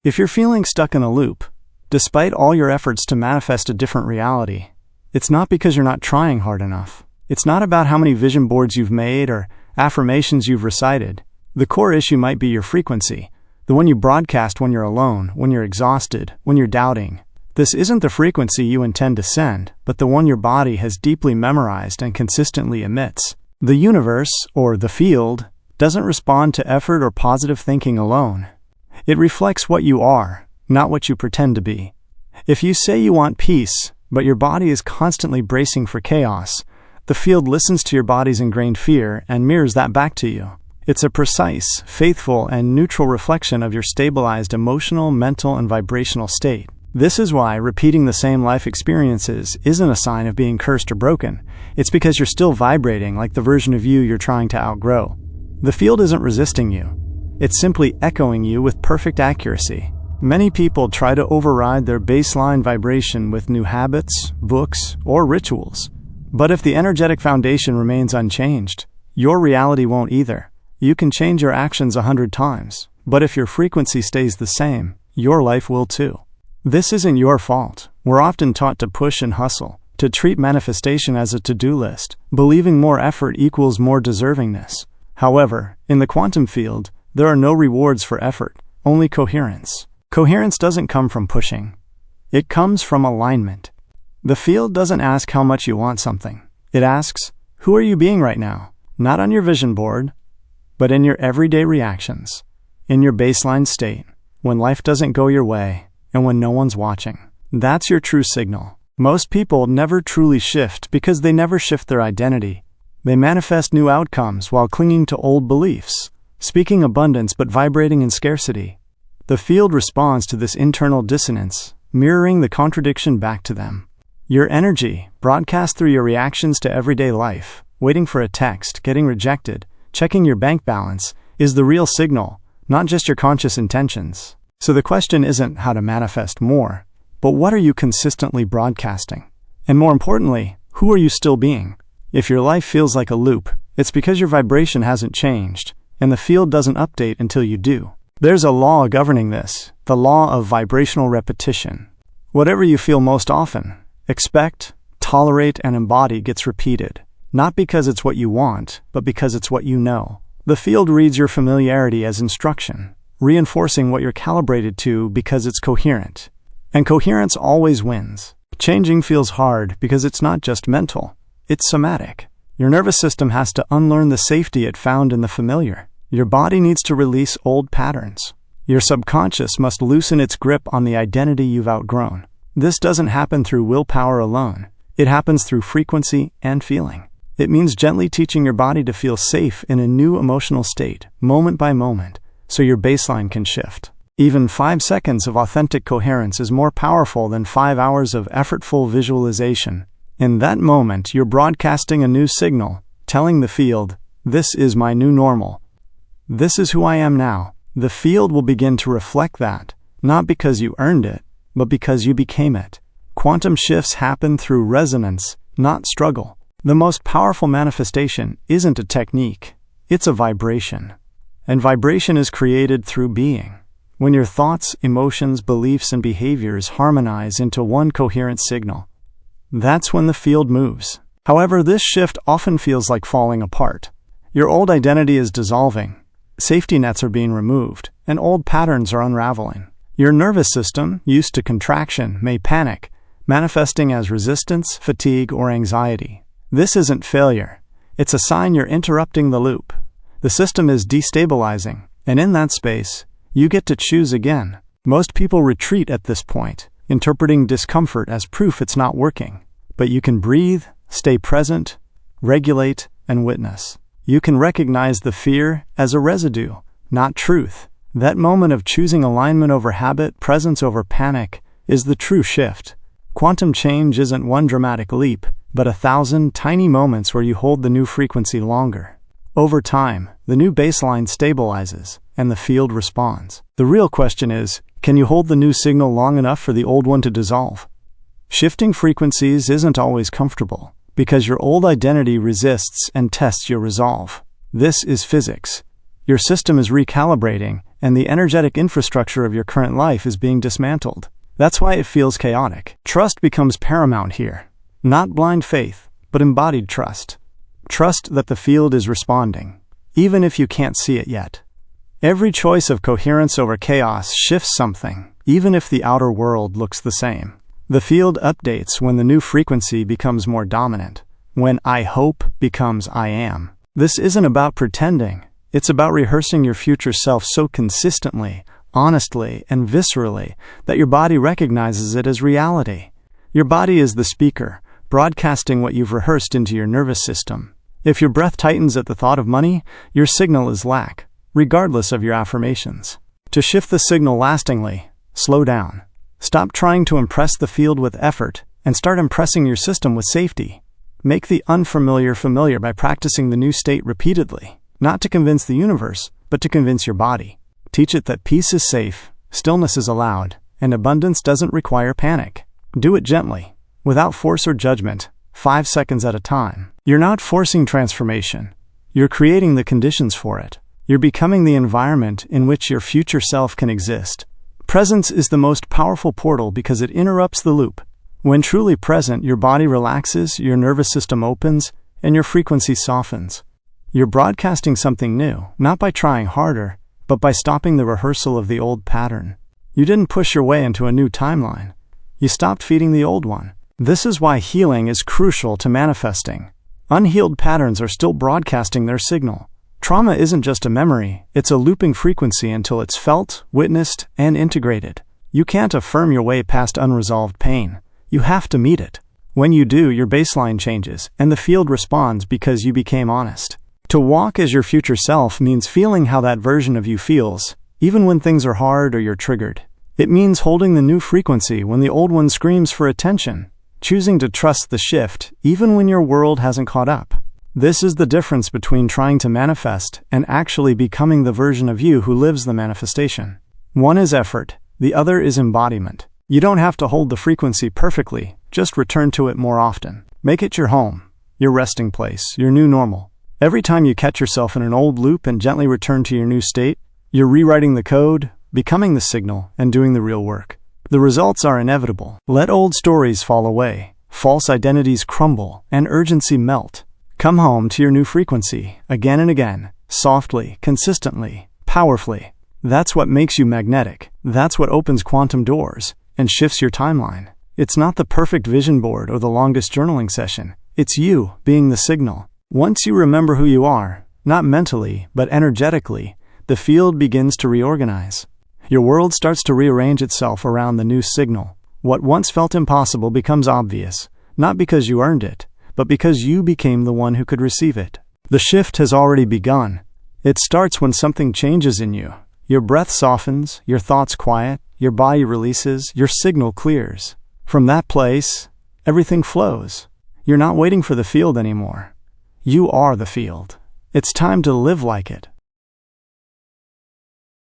If you're feeling stuck in a loop, despite all your efforts to manifest a different reality, it's not because you're not trying hard enough. It's not about how many vision boards you've made or affirmations you've recited. The core issue might be your frequency, the one you broadcast when you're alone, when you're exhausted, when you're doubting. This isn't the frequency you intend to send, but the one your body has deeply memorized and consistently emits. The universe, or the field, doesn't respond to effort or positive thinking alone. It reflects what you are, not what you pretend to be. If you say you want peace, but your body is constantly bracing for chaos, the field listens to your body's ingrained fear and mirrors that back to you. It's a precise, faithful, and neutral reflection of your stabilized emotional, mental, and vibrational state. This is why repeating the same life experiences isn't a sign of being cursed or broken. It's because you're still vibrating like the version of you you're trying to outgrow. The field isn't resisting you. It's simply echoing you with perfect accuracy. Many people try to override their baseline vibration with new habits, books, or rituals. But if the energetic foundation remains unchanged, your reality won't either. You can change your actions 100 times, but if your frequency stays the same, your life will too. This isn't your fault. We're often taught to push and hustle, to treat manifestation as a to-do list, believing more effort equals more deservingness. However, in the quantum field, there are no rewards for effort, only coherence. Coherence doesn't come from pushing. It comes from alignment. The field doesn't ask how much you want something. It asks, who are you being right now? Not on your vision board, but in your everyday reactions, in your baseline state, when life doesn't go your way, and when no one's watching. That's your true signal. Most people never truly shift because they never shift their identity. They manifest new outcomes while clinging to old beliefs, speaking abundance but vibrating in scarcity. The field responds to this internal dissonance, mirroring the contradiction back to them. Your energy, broadcast through your reactions to everyday life, waiting for a text, getting rejected, checking your bank balance, is the real signal, not just your conscious intentions. So the question isn't how to manifest more, but what are you consistently broadcasting? And more importantly, who are you still being? If your life feels like a loop, it's because your vibration hasn't changed, and the field doesn't update until you do. There's a law governing this, the law of vibrational repetition. Whatever you feel most often, expect, tolerate, and embody gets repeated, not because it's what you want, but because it's what you know. The field reads your familiarity as instruction, reinforcing what you're calibrated to because it's coherent. And coherence always wins. Changing feels hard because it's not just mental, it's somatic. Your nervous system has to unlearn the safety it found in the familiar. Your body needs to release old patterns. Your subconscious must loosen its grip on the identity you've outgrown. This doesn't happen through willpower alone. It happens through frequency and feeling. It means gently teaching your body to feel safe in a new emotional state, moment by moment, so your baseline can shift. Even 5 seconds of authentic coherence is more powerful than 5 hours of effortful visualization. In that moment, you're broadcasting a new signal, telling the field, this is my new normal. This is who I am now. The field will begin to reflect that, not because you earned it, but because you became it. Quantum shifts happen through resonance, not struggle. The most powerful manifestation isn't a technique, it's a vibration. And vibration is created through being. When your thoughts, emotions, beliefs, and behaviors harmonize into one coherent signal, that's when the field moves. However, this shift often feels like falling apart. Your old identity is dissolving, safety nets are being removed, and old patterns are unraveling. Your nervous system, used to contraction, may panic, manifesting as resistance, fatigue, or anxiety. This isn't failure. It's a sign you're interrupting the loop. The system is destabilizing, and in that space, you get to choose again. Most people retreat at this point, interpreting discomfort as proof it's not working. But you can breathe, stay present, regulate, and witness. You can recognize the fear as a residue, not truth. That moment of choosing alignment over habit, presence over panic, is the true shift. Quantum change isn't one dramatic leap, but 1,000 tiny moments where you hold the new frequency longer. Over time, the new baseline stabilizes, and the field responds. The real question is, can you hold the new signal long enough for the old one to dissolve? Shifting frequencies isn't always comfortable, because your old identity resists and tests your resolve. This is physics. Your system is recalibrating, and the energetic infrastructure of your current life is being dismantled. That's why it feels chaotic. Trust becomes paramount here. Not blind faith, but embodied trust. Trust that the field is responding, even if you can't see it yet. Every choice of coherence over chaos shifts something, even if the outer world looks the same. The field updates when the new frequency becomes more dominant, when I hope becomes I am. This isn't about pretending. It's about rehearsing your future self so consistently, honestly, and viscerally that your body recognizes it as reality. Your body is the speaker, broadcasting what you've rehearsed into your nervous system. If your breath tightens at the thought of money, your signal is lack, regardless of your affirmations. To shift the signal lastingly, slow down. Stop trying to impress the field with effort and start impressing your system with safety. Make the unfamiliar familiar by practicing the new state repeatedly. Not to convince the universe, but to convince your body. Teach it that peace is safe, stillness is allowed, and abundance doesn't require panic. Do it gently, without force or judgment, 5 seconds at a time. You're not forcing transformation. You're creating the conditions for it. You're becoming the environment in which your future self can exist. Presence is the most powerful portal because it interrupts the loop. When truly present, your body relaxes, your nervous system opens, and your frequency softens. You're broadcasting something new, not by trying harder, but by stopping the rehearsal of the old pattern. You didn't push your way into a new timeline. You stopped feeding the old one. This is why healing is crucial to manifesting. Unhealed patterns are still broadcasting their signal. Trauma isn't just a memory, it's a looping frequency until it's felt, witnessed, and integrated. You can't affirm your way past unresolved pain. You have to meet it. When you do, your baseline changes, and the field responds because you became honest. To walk as your future self means feeling how that version of you feels, even when things are hard or you're triggered. It means holding the new frequency when the old one screams for attention, choosing to trust the shift even when your world hasn't caught up. This is the difference between trying to manifest and actually becoming the version of you who lives the manifestation. One is effort, the other is embodiment. You don't have to hold the frequency perfectly, just return to it more often. Make it your home, your resting place, your new normal. Every time you catch yourself in an old loop and gently return to your new state, you're rewriting the code, becoming the signal, and doing the real work. The results are inevitable. Let old stories fall away, false identities crumble, and urgency melt. Come home to your new frequency, again and again, softly, consistently, powerfully. That's what makes you magnetic. That's what opens quantum doors and shifts your timeline. It's not the perfect vision board or the longest journaling session. It's you being the signal. Once you remember who you are, not mentally, but energetically, the field begins to reorganize. Your world starts to rearrange itself around the new signal. What once felt impossible becomes obvious, not because you earned it, but because you became the one who could receive it. The shift has already begun. It starts when something changes in you. Your breath softens, your thoughts quiet, your body releases, your signal clears. From that place, everything flows. You're not waiting for the field anymore. You are the field. It's time to live like it.